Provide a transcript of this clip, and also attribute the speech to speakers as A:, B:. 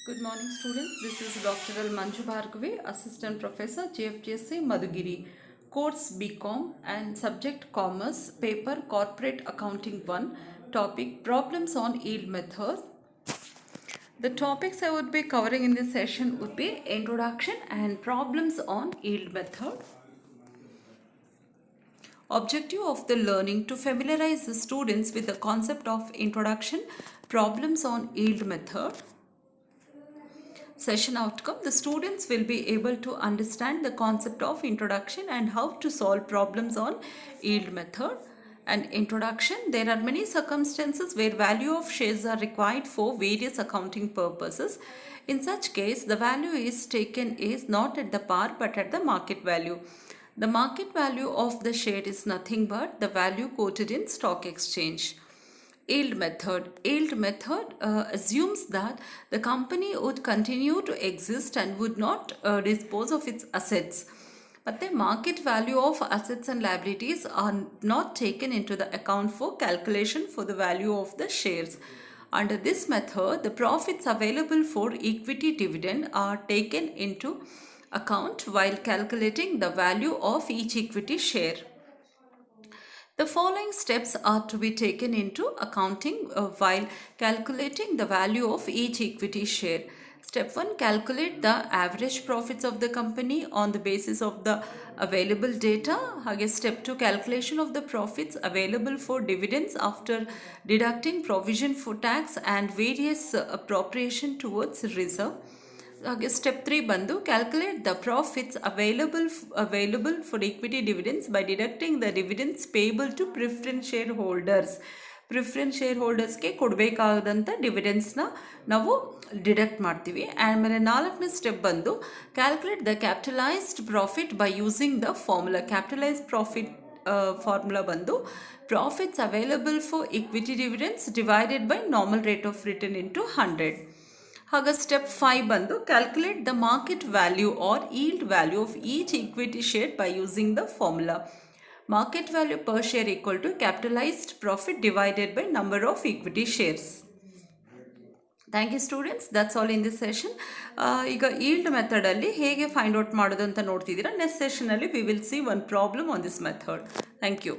A: Good morning, students. This is Dr. L. Manju Bhargavi, Assistant Professor, JFGSC, Madhugiri. Course BCom and subject Commerce, paper Corporate Accounting 1, topic Problems on Yield Method. The topics I would be covering in this session would be Introduction and Problems on Yield Method. Objective of the learning to familiarize the students with the concept of introduction, problems on yield method. Session outcome: the students will be able to understand the concept of introduction and how to solve problems on yield method. And introduction: there are many circumstances where value of shares are required for various accounting purposes. In such case, the value is taken is not at the par but at the market value. The market value of the share is nothing but the value quoted in stock exchange. Yield method. Yield method assumes that the company would continue to exist and would not dispose of its assets. But the market value of assets and liabilities are not taken into the account for calculation for the value of the shares. Under this method, the profits available for equity dividend are taken into account while calculating the value of each equity share. The following steps are to be taken into accounting while calculating the value of each equity share. Step 1. Calculate the average profits of the company on the basis of the available data. Again, step 2. Calculation of the profits available for dividends after deducting provision for tax and various appropriation towards reserve. Step 3 ಬಂದು calculate the profits available for equity dividends by deducting the dividends payable to preference shareholders. Preference share ಹೋಲ್ಡರ್ಸ್ಗೆ ಕೊಡಬೇಕಾದಂಥ ಡಿವಿಡೆನ್ಸ್ನ ನಾವು deduct ಮಾಡ್ತೀವಿ. ಆಮೇಲೆ 4ನೇ step ಬಂದು calculate the capitalised profit by using the formula. Capitalised profit formula ಬಂದು profits available for equity dividends divided by normal rate of return into 100. ಹಾಗೆ ಸ್ಟೆಪ್ 5 ಬಂದು calculate the market value or yield value of each equity share by using the formula. Market value per share equal to capitalized profit divided by number of equity shares. Thank you students. That's all in this session. ಈಗ yield method ಅಲ್ಲಿ ಹೇಗೆ find out ಮಾಡೋದು ಅಂತ ನೋಡ್ತಿದ್ದೀರಾ. Next session ಅಲ್ಲಿ we will see one problem on this method. Thank you.